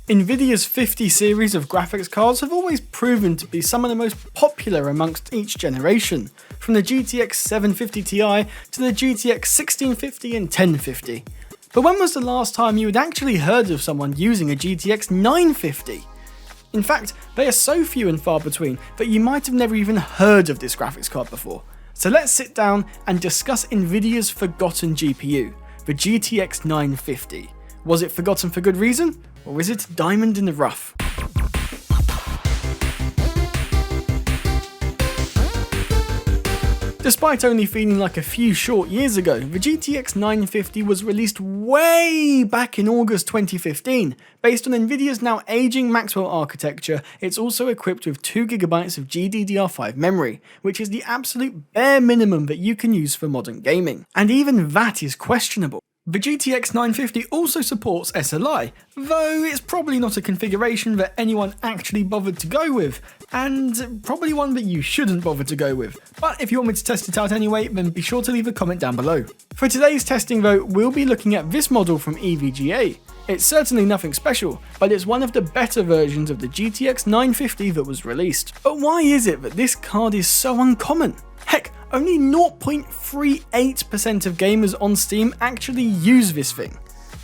Nvidia's 50 series of graphics cards have always proven to be some of the most popular amongst each generation, from the GTX 750 Ti to the GTX 1650 and 1050. But when was the last time you had actually heard of someone using a GTX 950? In fact, they are so few and far between that you might have never even heard of this graphics card before. So let's sit down and discuss Nvidia's forgotten GPU, the GTX 950. Was it forgotten for good reason, or is it a diamond in the rough? Despite only feeling like a few short years ago, the GTX 950 was released way back in August 2015. Based on Nvidia's now aging Maxwell architecture, it's also equipped with 2GB of GDDR5 memory, which is the absolute bare minimum that you can use for modern gaming. And even that is questionable. The GTX 950 also supports SLI, though it's probably not a configuration that anyone actually bothered to go with, and probably one that you shouldn't bother to go with. But if you want me to test it out anyway, then be sure to leave a comment down below. For today's testing though, we'll be looking at this model from EVGA. It's certainly nothing special, but it's one of the better versions of the GTX 950 that was released. But why is it that this card is so uncommon? Heck, only 0.38% of gamers on Steam actually use this thing.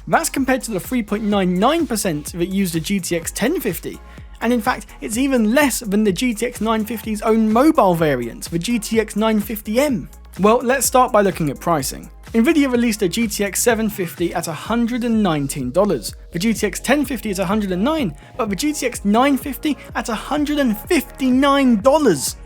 That's compared to the 3.99% that use the GTX 1050, and in fact it's even less than the GTX 950's own mobile variant, the GTX 950M. Well, let's start by looking at pricing. Nvidia released a GTX 750 at $119, the GTX 1050 at $109, but the GTX 950 at $159.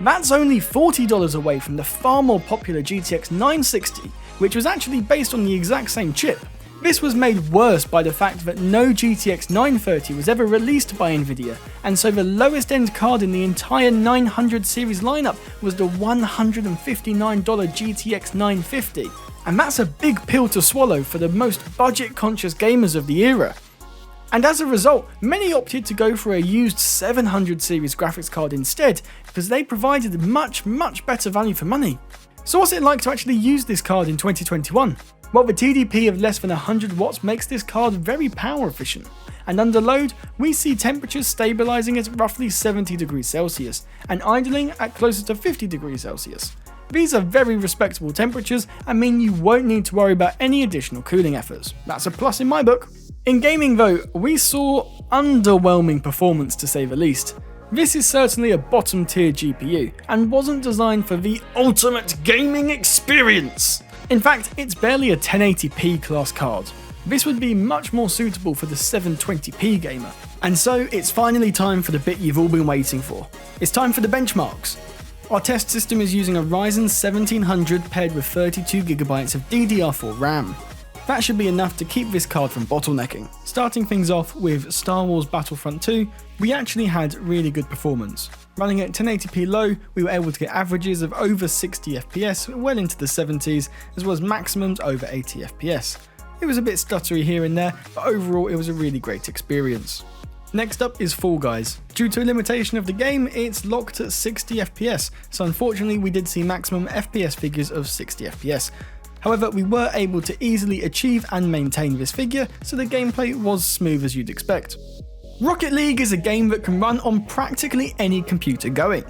That's only $40 away from the far more popular GTX 960, which was actually based on the exact same chip. This was made worse by the fact that no GTX 930 was ever released by Nvidia, and so the lowest end card in the entire 900 series lineup was the $159 GTX 950. And that's a big pill to swallow for the most budget-conscious gamers of the era. And as a result, many opted to go for a used 700 series graphics card instead, because they provided much better value for money. So what's it like to actually use this card in 2021? Well, the TDP of less than 100 watts makes this card very power efficient, and under load, we see temperatures stabilizing at roughly 70 degrees Celsius, and idling at closer to 50 degrees Celsius. These are very respectable temperatures and mean you won't need to worry about any additional cooling efforts. That's a plus in my book. In gaming though, we saw underwhelming performance to say the least. This is certainly a bottom tier GPU and wasn't designed for the ultimate gaming experience. In fact, it's barely a 1080p class card. This would be much more suitable for the 720p gamer. And so it's finally time for the bit you've all been waiting for. It's time for the benchmarks. Our test system is using a Ryzen 1700 paired with 32GB of DDR4 RAM. That should be enough to keep this card from bottlenecking. Starting things off with Star Wars Battlefront 2, we actually had really good performance. Running at 1080p low, we were able to get averages of over 60 FPS, well into the 70s, as well as maximums over 80 FPS. It was a bit stuttery here and there, but overall it was a really great experience. Next up is Fall Guys. Due to a limitation of the game, it's locked at 60 FPS, so unfortunately we did see maximum FPS figures of 60 FPS. However, we were able to easily achieve and maintain this figure, so the gameplay was smooth as you'd expect. Rocket League is a game that can run on practically any computer going,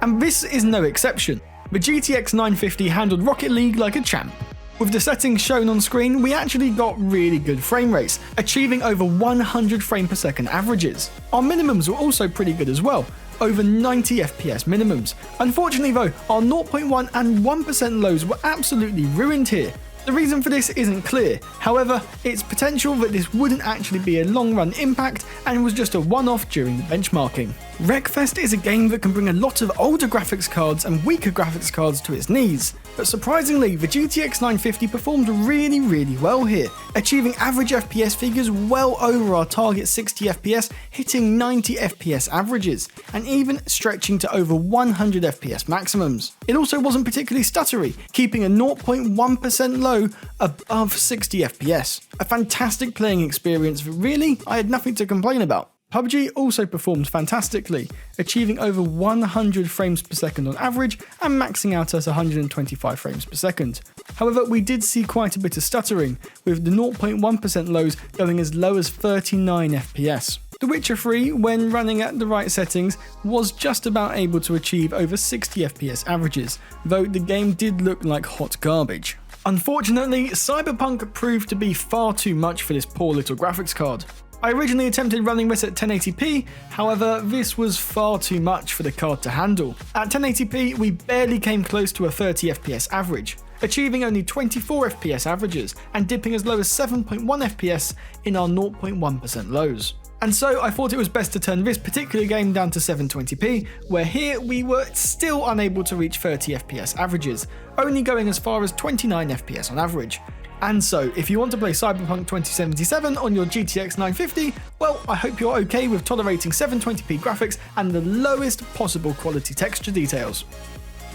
and this is no exception. The GTX 950 handled Rocket League like a champ. With the settings shown on screen, we actually got really good frame rates, achieving over 100 frame per second averages. Our minimums were also pretty good as well, over 90 FPS minimums. Unfortunately though, our 0.1 and 1% lows were absolutely ruined here. The reason for this isn't clear, however, it's potential that this wouldn't actually be a long run impact and was just a one-off during the benchmarking. Wreckfest is a game that can bring a lot of older graphics cards and weaker graphics cards to its knees, but surprisingly the GTX 950 performed really well here, achieving average FPS figures well over our target 60 FPS, hitting 90 FPS averages, and even stretching to over 100 FPS maximums. It also wasn't particularly stuttery, keeping a 0.1% low above 60 FPS. A fantastic playing experience that really I had nothing to complain about. PUBG also performed fantastically, achieving over 100 frames per second on average and maxing out at 125 frames per second. However, we did see quite a bit of stuttering, with the 0.1% lows going as low as 39 FPS. The Witcher 3, when running at the right settings, was just about able to achieve over 60 FPS averages, though the game did look like hot garbage. Unfortunately, Cyberpunk proved to be far too much for this poor little graphics card. I originally attempted running this at 1080p, however this was far too much for the card to handle. At 1080p we barely came close to a 30 FPS average, achieving only 24 FPS averages and dipping as low as 7.1 FPS in our 0.1% lows. And so I thought it was best to turn this particular game down to 720p, where here we were still unable to reach 30 FPS averages, only going as far as 29 FPS on average. And so, if you want to play Cyberpunk 2077 on your GTX 950, well, I hope you're okay with tolerating 720p graphics and the lowest possible quality texture details.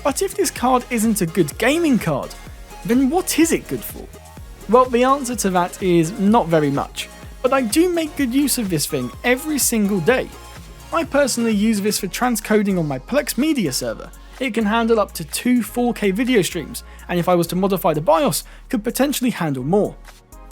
But if this card isn't a good gaming card, then what is it good for? Well, the answer to that is not very much, but I do make good use of this thing every single day. I personally use this for transcoding on my Plex media server. It can handle up to 2 4K video streams, and if I was to modify the BIOS, could potentially handle more.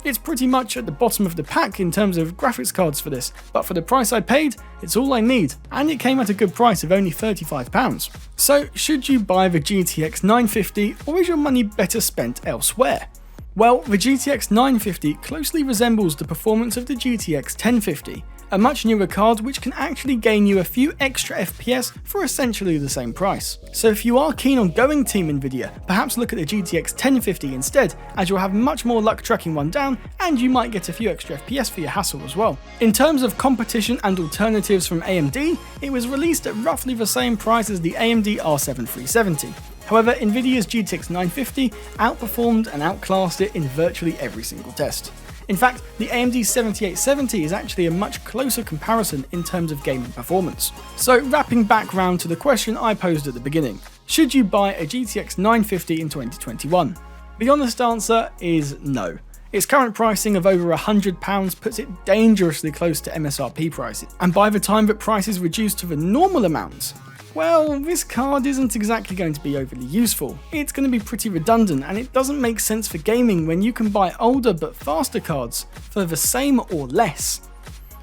It's pretty much at the bottom of the pack in terms of graphics cards for this, but for the price I paid, it's all I need, and it came at a good price of only £35. So should you buy the GTX 950, or is your money better spent elsewhere? Well, the GTX 950 closely resembles the performance of the GTX 1050, a much newer card which can actually gain you a few extra FPS for essentially the same price. So if you are keen on going Team Nvidia, perhaps look at the GTX 1050 instead, as you'll have much more luck tracking one down and you might get a few extra FPS for your hassle as well. In terms of competition and alternatives from AMD, it was released at roughly the same price as the AMD R7 370. However, Nvidia's GTX 950 outperformed and outclassed it in virtually every single test. In fact, the AMD 7870 is actually a much closer comparison in terms of gaming performance. So wrapping back round to the question I posed at the beginning, should you buy a GTX 950 in 2021? The honest answer is no. Its current pricing of over £100 puts it dangerously close to MSRP prices, and by the time that prices reduce to the normal amounts, well, this card isn't exactly going to be overly useful. It's going to be pretty redundant, and it doesn't make sense for gaming when you can buy older but faster cards for the same or less.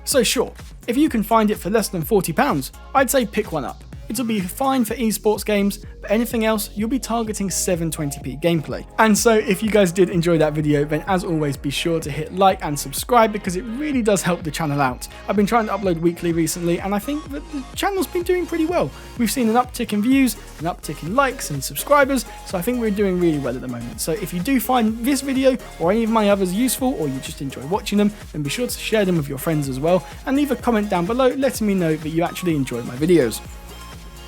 So sure, if you can find it for less than £40, I'd say pick one up. It'll be fine for esports games, but anything else, you'll be targeting 720p gameplay. And so if you guys did enjoy that video, then as always, be sure to hit like and subscribe because it really does help the channel out. I've been trying to upload weekly recently, and I think that the channel's been doing pretty well. We've seen an uptick in views, an uptick in likes and subscribers, so I think we're doing really well at the moment. So if you do find this video or any of my others useful, or you just enjoy watching them, then be sure to share them with your friends as well, and leave a comment down below letting me know that you actually enjoy my videos.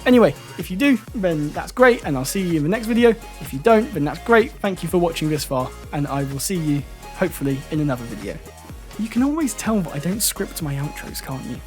Anyway, if you do, then that's great, and I'll see you in the next video. If you don't, then that's great. Thank you for watching this far, and I will see you, hopefully, in another video. You can always tell that I don't script my outros, can't you?